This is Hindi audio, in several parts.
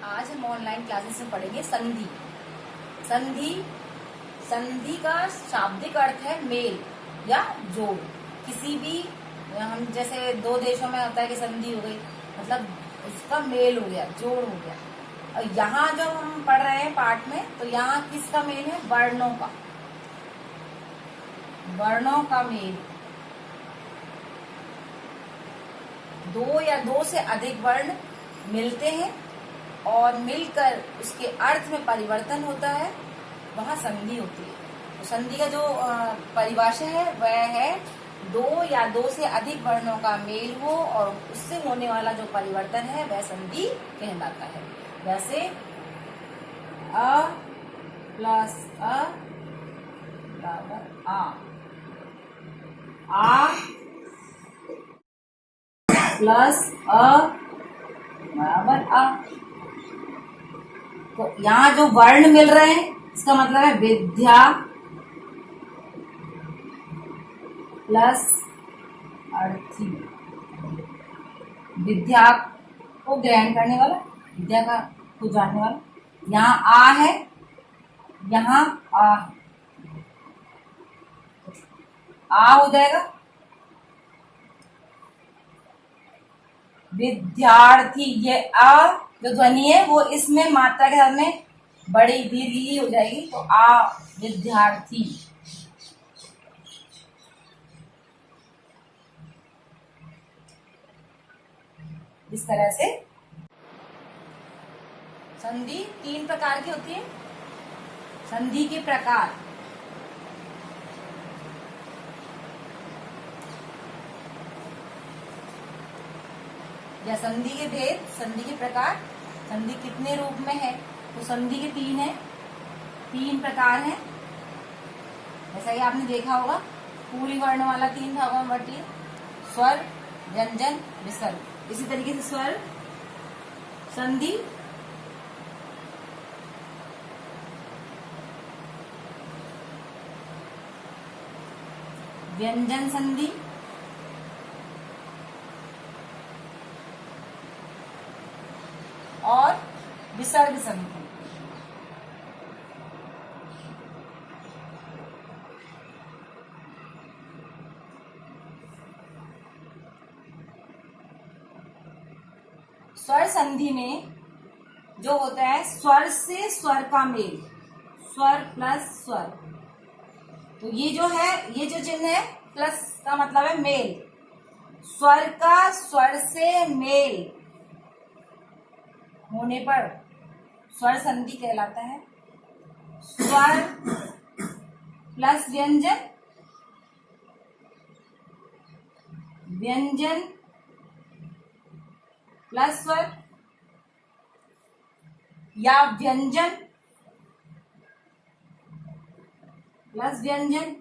आज हम ऑनलाइन क्लासेस में पढ़ेंगे संधि। संधि संधि का शाब्दिक अर्थ है मेल या जोड़। किसी भी हम जैसे दो देशों में होता है कि संधि हो गई, मतलब उसका मेल हो गया, जोड़ हो गया। और यहाँ जो हम पढ़ रहे हैं पाठ में, तो यहाँ किसका मेल है? वर्णों का, वर्णों का मेल। दो या दो से अधिक वर्ण मिलते हैं और मिलकर उसके अर्थ में परिवर्तन होता है, वहां संधि होती है। तो संधि का जो परिभाषा है वह है दो या दो से अधिक वर्णों का मेल हो और उससे होने वाला जो परिवर्तन है वह संधि कहलाता है। वैसे अ प्लस अ बराबर आ प्लस अ बराबर आ। तो यहाँ जो वर्ण मिल रहे हैं इसका मतलब है विद्या प्लस अर्थी। विद्या को ग्रहण करने वाला, विद्या का को जानने वाला। यहाँ आ है, यहाँ आ हो जाएगा। विद्यार्थी, ये आ जो ध्वनि है वो इसमें मात्रा के साथ में बड़ी दीर्घ हो जाएगी, तो आ विद्यार्थी। इस तरह से संधि तीन प्रकार की होती है। संधि के प्रकार, या संधि के भेद, संधि के प्रकार। संधि कितने रूप में है? तो संधि के तीन है, तीन प्रकार हैं। जैसा कि आपने देखा होगा, पूरी वर्ण वाला तीन भागों में बटी है, स्वर, व्यंजन, विसर्ग। इसी तरीके से स्वर संधि, व्यंजन संधि, और विसर्ग संधि। स्वर संधि में जो होता है स्वर से स्वर का मेल, स्वर प्लस स्वर। तो ये जो है, ये जो चिन्ह है प्लस का मतलब है मेल। स्वर का स्वर से मेल होने पर स्वर संधि कहलाता है। स्वर प्लस व्यंजन, व्यंजन प्लस स्वर, या व्यंजन प्लस व्यंजन।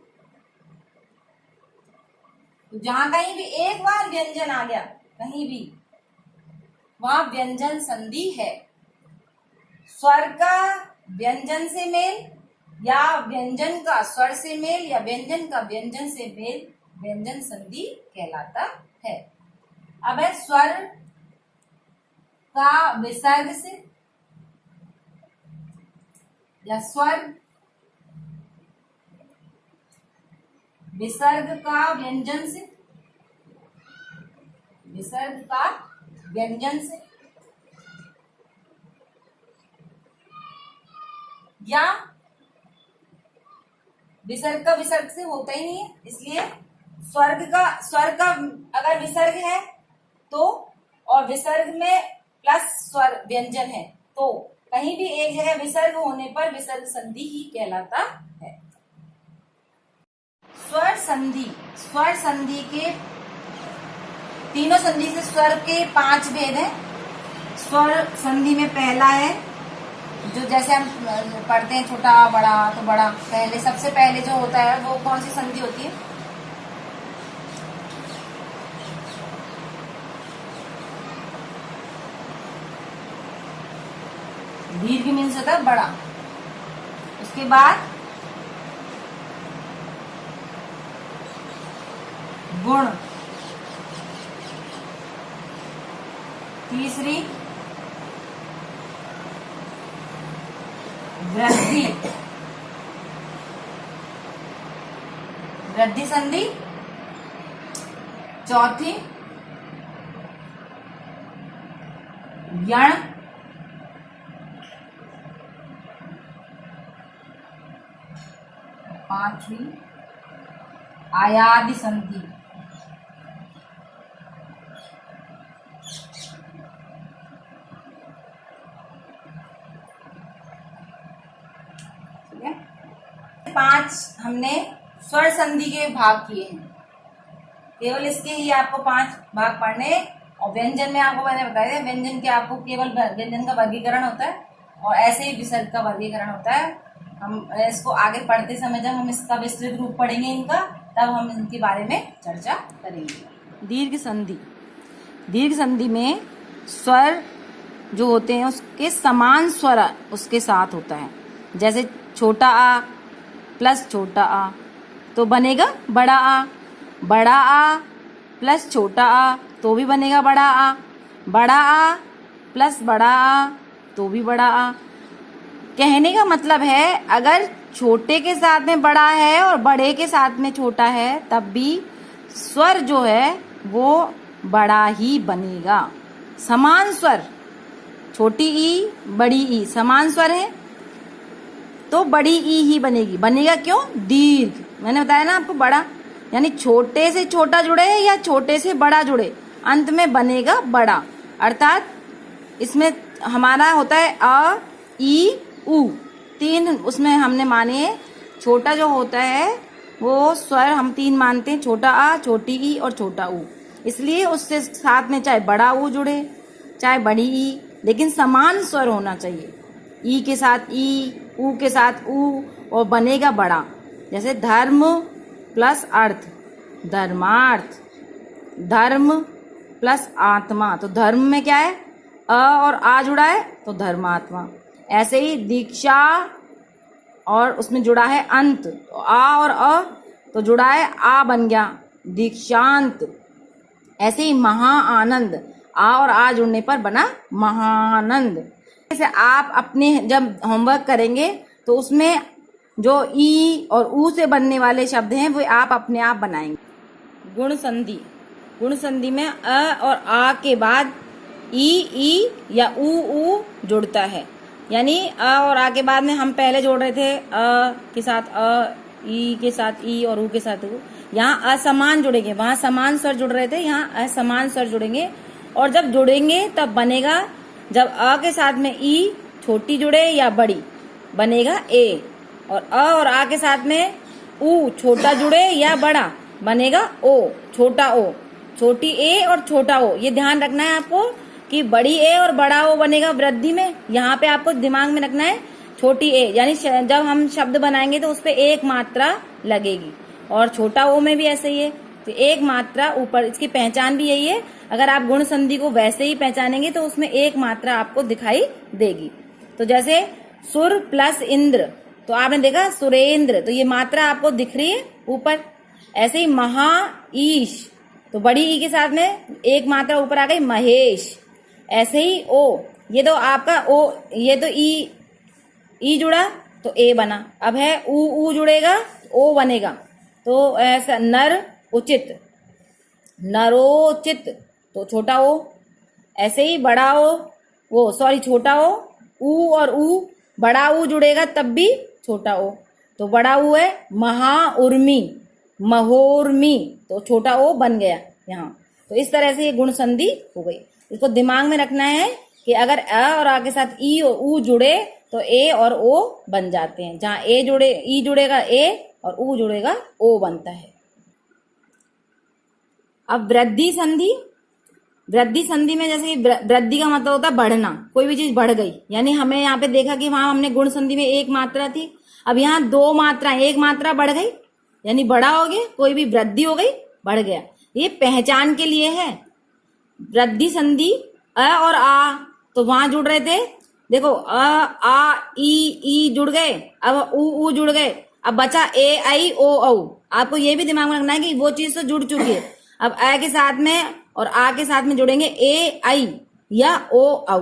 तो जहां कहीं भी एक बार व्यंजन आ गया, कहीं भी, वहां व्यंजन संधि है। स्वर का व्यंजन से मेल, या व्यंजन का स्वर से मेल, या व्यंजन का व्यंजन से मेल व्यंजन संधि कहलाता है। अब है स्वर का विसर्ग से, या स्वर विसर्ग का व्यंजन से, विसर्ग का व्यंजन से, या विसर्ग का विसर्ग से होता ही नहीं है, इसलिए स्वर का अगर विसर्ग है तो, और विसर्ग में प्लस स्वर व्यंजन है, तो कहीं भी एक जगह विसर्ग होने पर विसर्ग संधि ही कहलाता है। स्वर संधि, स्वर संधि के तीनों संधि से स्वर के 5 भेद हैं। स्वर संधि में पहला है जो जैसे हम पढ़ते हैं छोटा बड़ा, तो बड़ा पहले, सबसे पहले जो होता है वो कौन सी संधि होती है? दीर्घ मीन्स होता है बड़ा। उसके बाद गुण, तीसरी वृद्धि, वृद्धि संधि। चौथी यण, पांचवी आयादि संधि। ठीक है, 5 हमने स्वर संधि के भाग किए हैं। केवल इसके ही आपको 5 भाग पढ़ने। और व्यंजन में आपको मैंने बताया था, व्यंजन के आपको केवल व्यंजन का वर्गीकरण होता है और ऐसे ही विसर्ग का वर्गीकरण होता है। हम इसको आगे पढ़ते समय जब हम इसका विस्तृत रूप पढ़ेंगे इनका, तब हम इनके बारे में चर्चा करेंगे। दीर्घ संधि, दीर्घ संधि में स्वर जो होते हैं उसके समान स्वर उसके साथ होता है। जैसे छोटा आ प्लस छोटा आ तो बनेगा बड़ा आ, बड़ा आ प्लस छोटा आ तो भी बनेगा बड़ा आ, बड़ा आ प्लस बड़ा आ तो भी बड़ा आ। कहने का मतलब है अगर छोटे के साथ में बड़ा है और बड़े के साथ में छोटा है तब भी स्वर जो है वो बड़ा ही बनेगा। समान स्वर, छोटी ई बड़ी ई समान स्वर है तो बड़ी ई ही बनेगी। बनेगा क्यों? दीर्घ। मैंने बताया ना आपको, बड़ा यानी छोटे से छोटा जुड़े या छोटे से बड़ा जुड़े, अंत में बनेगा बड़ा। अर्थात इसमें हमारा होता है अ ई उ, 3 उसमें हमने माने। छोटा जो होता है वो स्वर हम 3 मानते हैं, छोटा आ, छोटी ई और छोटा ऊ। इसलिए उससे साथ में चाहे बड़ा ऊ जुड़े चाहे बड़ी ई, लेकिन समान स्वर होना चाहिए। ई के साथ ई, ऊ के साथ ऊ और बनेगा बड़ा। जैसे धर्म प्लस अर्थ, धर्मार्थ। धर्म प्लस आत्मा, तो धर्म में क्या है? अ और आ जुड़ा है तो धर्मात्मा। ऐसे ही दीक्षा और उसमें जुड़ा है अंत, तो आ और अ तो जुड़ा है आ बन गया दीक्षांत। ऐसे ही महा आनंद, आ और आ जुड़ने पर बना महानंद। जैसे आप अपने जब होमवर्क करेंगे तो उसमें जो ई और ऊ से बनने वाले शब्द हैं वो आप अपने आप बनाएंगे। गुण संधि, गुण संधि में अ और आ के बाद ई या ऊ जुड़ता है। यानी अ और आ के बाद में हम पहले जोड़ रहे थे अ के साथ अ, ई के साथ ई और ऊ के साथ ऊ। यहाँ असमान जुड़ेंगे, वहां समान स्वर जुड़ रहे थे, यहाँ असमान स्वर जुड़ेंगे। और जब जुड़ेंगे तब बनेगा, जब अ के साथ में ई छोटी जुड़े या बड़ी बनेगा ए, और अ और आ के साथ में ऊ छोटा जुड़े या बड़ा बनेगा ओ, छोटा ओ। छोटी ए और छोटा ओ, ये ध्यान रखना है आपको कि बड़ी ए और बड़ा ओ बनेगा वृद्धि में। यहाँ पे आपको दिमाग में रखना है छोटी ए, यानी जब हम शब्द बनाएंगे तो उस पर 1 मात्रा लगेगी। और छोटा ओ में भी ऐसे ही है, तो 1 मात्रा ऊपर, इसकी पहचान भी यही है। अगर आप गुण संधि को वैसे ही पहचानेंगे तो उसमें 1 मात्रा आपको दिखाई देगी। तो जैसे सुर प्लस इंद्र, तो आपने देखा सुरेंद्र, तो ये मात्रा आपको दिख रही है ऊपर। ऐसे ही महा ईश, तो बड़ी ई के साथ में 1 मात्रा ऊपर आ गई महेश। ऐसे ही ओ, ये तो आपका ओ, ये तो ई जुड़ा तो ए बना। अब है ऊ जुड़ेगा ओ बनेगा। तो ऐसा नर उचित, नरोचित तो छोटा ओ। ऐसे ही बड़ा ओ, वो सॉरी छोटा ओ, ऊ और ऊ, बड़ा ऊ जुड़ेगा तब भी छोटा ओ, तो बड़ा ऊ है महाउर्मी, महोर्मी, तो छोटा ओ बन गया यहाँ। तो इस तरह से ये गुण संधि हो गई। इसको दिमाग में रखना है कि अगर अ और आ के साथ ई और ऊ जुड़े तो ए और ओ बन जाते हैं। जहां ए जुड़े, ई जुड़ेगा ए और ऊ जुड़ेगा ओ बनता है। अब वृद्धि संधि, वृद्धि संधि में जैसे कि वृद्धि का मतलब होता है बढ़ना, कोई भी चीज बढ़ गई। यानी हमें यहाँ पे देखा कि वहां हमने गुण संधि में 1 मात्रा थी, अब यहाँ 2 मात्रा, 1 मात्रा बढ़ गई यानी बड़ा हो गया, कोई भी वृद्धि हो गई बढ़ गया। ये पहचान के लिए है। वृद्धि संधि अ और आ तो वहां जुड़ रहे थे, देखो अ आ ई जुड़ गए, अब ऊ जुड़ गए, अब बचा ए आई ओ औ। आपको ये भी दिमाग में रखना है कि वो चीज तो जुड़ चुकी है। अब अ के साथ में और आ के साथ में जुड़ेंगे ए आई या ओ औ।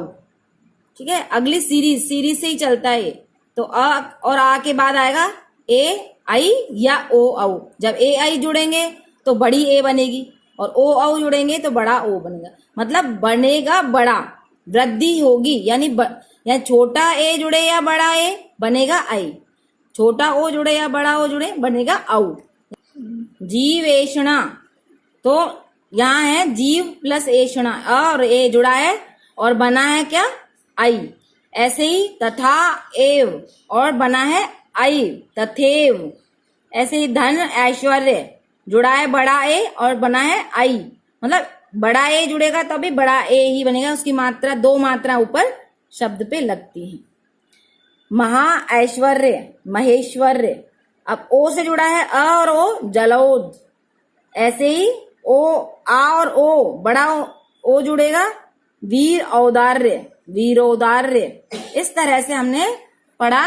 ठीक है, अगली सीरीज से ही चलता है ये। तो अ और आ के बाद आएगा ए आई या ओ औ। जब ए आई जुड़ेंगे तो बड़ी ए बनेगी और ओ औ जुड़ेंगे तो बड़ा ओ बनेगा। मतलब बनेगा बड़ा, वृद्धि होगी, यानी छोटा ए जुड़े या बड़ा ए बनेगा आई, छोटा ओ जुड़े या बड़ा ओ जुड़े बनेगा औ। जीवेषणा, तो यहाँ है जीव प्लस एषणा, अ और ए जुड़ा है और बना है क्या आई। ऐसे ही तथा एव और बना है आई, तथेव। ऐसे ही धन ऐश्वर्य जुड़ा है बड़ा ए और बना है आई, मतलब बड़ा ए जुड़ेगा तभी बड़ा ए ही बनेगा, उसकी मात्रा दो मात्रा ऊपर शब्द पे लगती है। महा ऐश्वर्य महेश्वर्य, अब ओ से जुड़ा है अ और ओ जलौद। ऐसे ही ओ आ और ओ बड़ा ओ जुड़ेगा वीर औदार्य वीरोदार्य। इस तरह से हमने पढ़ा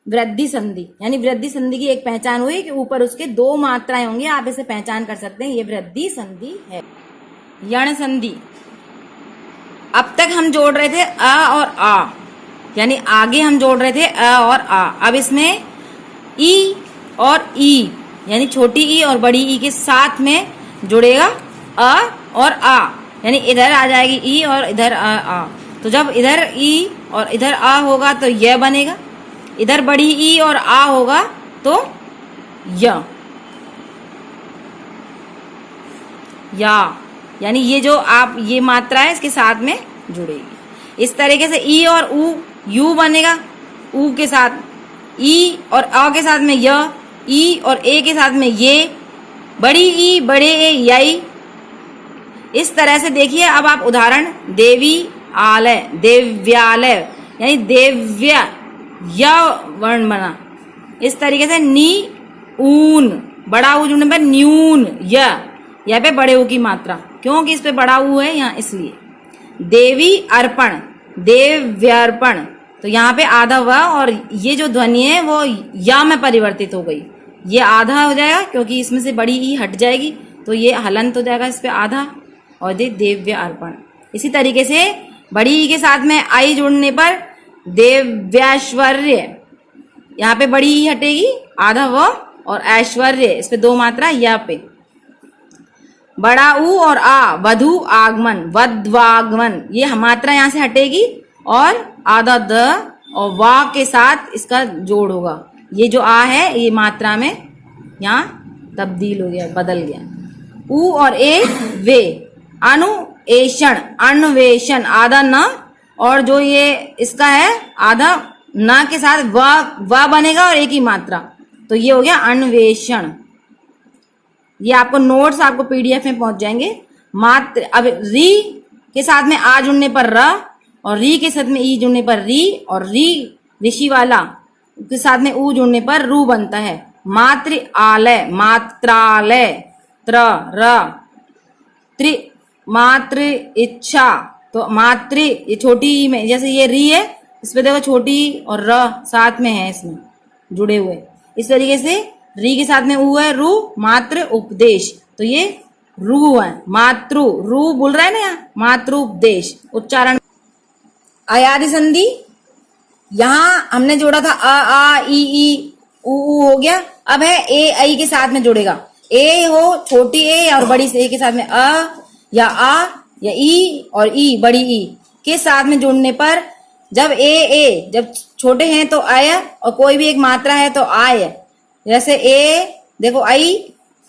वृद्धि संधि, यानी वृद्धि संधि की एक पहचान हुई कि ऊपर उसके दो मात्राएं होंगी, आप इसे पहचान कर सकते हैं, ये वृद्धि संधि है। यण संधि, अब तक हम जोड़ रहे थे अ और आ, यानी आगे हम जोड़ रहे थे अ और आ। अब इसमें ई और ई, यानी छोटी ई और बड़ी ई के साथ में जुड़ेगा अ और आ, यानी इधर आ जाएगी ई और इधर आ। तो जब इधर ई और इधर आ होगा तो यह बनेगा, इधर बड़ी ई और आ होगा तो या, यानी ये जो आप ये मात्रा है इसके साथ में जुड़ेगी। इस तरीके से ई और ऊ, यू बनेगा ऊ के साथ, ई और अ के साथ में य, ई और ए के साथ में ये, बड़ी ई बड़े ए यई। इस तरह से देखिए। अब आप उदाहरण देवी आलय देव्यालय, यानी देव्य य वर्ण बना। इस तरीके से नी ऊन, बड़ा ऊ जुड़ने पर न्यून या पे बड़े ऊ की मात्रा, क्योंकि इस पे बड़ा ऊ है यहाँ इसलिए। देवी अर्पण देव्यर्पण, तो यहाँ पे आधा व और ये जो ध्वनि है वो या में परिवर्तित हो गई, ये आधा हो जाएगा क्योंकि इसमें से बड़ी ई हट जाएगी तो ये हलंत हो जाएगा इस पे आधा, और ये देव्य अर्पण। इसी तरीके से बड़ी ई के साथ में आई जुड़ने पर देव्यैश्वर्य, यहाँ पे बड़ी ई हटेगी आधा व और ऐश्वर्य, इस पे दो मात्रा या पे। बड़ा ऊ और आ वधु आगमन वध्वागमन, ये मात्रा यहाँ से हटेगी और आधा द और वा के साथ इसका जोड़ होगा। ये जो आ है ये मात्रा में यहाँ तब्दील हो गया, बदल गया। ऊ और ए वे अनुएषण अन्वेषण, आधा न और जो ये इसका है आधा न के साथ व बनेगा और एक ही मात्रा, तो ये हो गया अन्वेषण। ये आपको नोट्स आपको पीडीएफ में पहुंच जाएंगे। मात्र अब री के साथ में आ जुड़ने पर र और री के साथ में ई जुड़ने पर री और री ऋषि वाला के साथ में ऊ जुड़ने पर रू बनता है। मात्र आलय मात्रालय त्र र त्रि मात्र इच्छा, तो मात्र ये छोटी में जैसे ये री है इस पे देखो छोटी और र साथ में है इसमें जुड़े हुए। इस तरीके से री के साथ में ऊ है रू मात्र उपदेश, तो ये रू है मातृ रू बोल रहा है ना यहाँ मातृ उपदेश उच्चारण। अयादि संधि, यहाँ हमने जोड़ा था आ ई ऊ हो गया। अब है ए आई के साथ में जुड़ेगा, ए हो छोटी ए और बड़ी ए के साथ में अ या आ या ई और ई बड़ी ई के साथ में जुड़ने पर जब ए जब छोटे हैं तो आय और कोई भी एक मात्रा है तो आय। जैसे ए देखो आई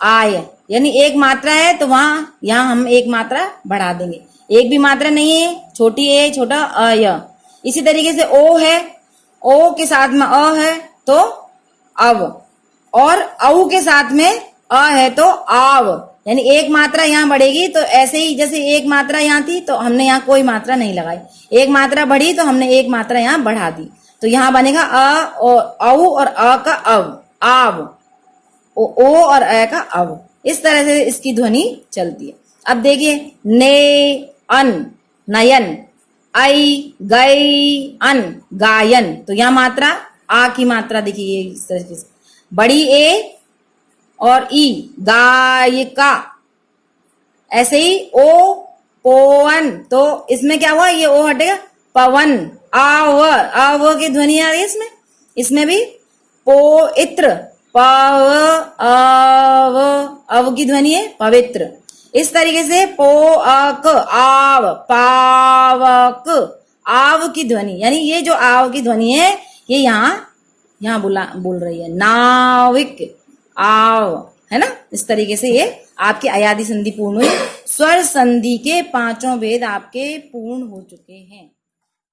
आय, यानी एक मात्रा है तो वहां यहाँ हम एक मात्रा बढ़ा देंगे, एक भी मात्रा नहीं है छोटी ए छोटा अय। इसी तरीके से ओ है, ओ के साथ में अ है तो अव, और औ के साथ में अ है तो आव, यानी एक मात्रा यहाँ बढ़ेगी। तो ऐसे ही जैसे एक मात्रा यहाँ थी तो हमने यहाँ कोई मात्रा नहीं लगाई, एक मात्रा बढ़ी तो हमने एक मात्रा यहाँ बढ़ा दी, तो यहाँ बनेगा अ और औ और अ का अव आव, ओ और अ का अव। इस तरह से इसकी ध्वनि चलती है। अब देखिए ने अन नयन, आई गई अन गायन, तो यहाँ मात्रा आ की मात्रा देखिए इस तरीके से, बड़ी ए और ई गायिका। ऐसे ही ओ पोवन, तो इसमें क्या हुआ ये ओ हटेगा पवन, आव की ध्वनि आ रही है इसमें। इसमें भी पोइत्र, पव अव की ध्वनि है पवित्र। इस तरीके से पो अक आव, पावक आव की ध्वनि, यानी ये जो आव की ध्वनि है ये यहाँ बोल रही है। नाविक आव, है ना। इस तरीके से ये आपकी अयादि संधि पूर्ण हुई। स्वर संधि के 5 भेद आपके पूर्ण हो चुके हैं।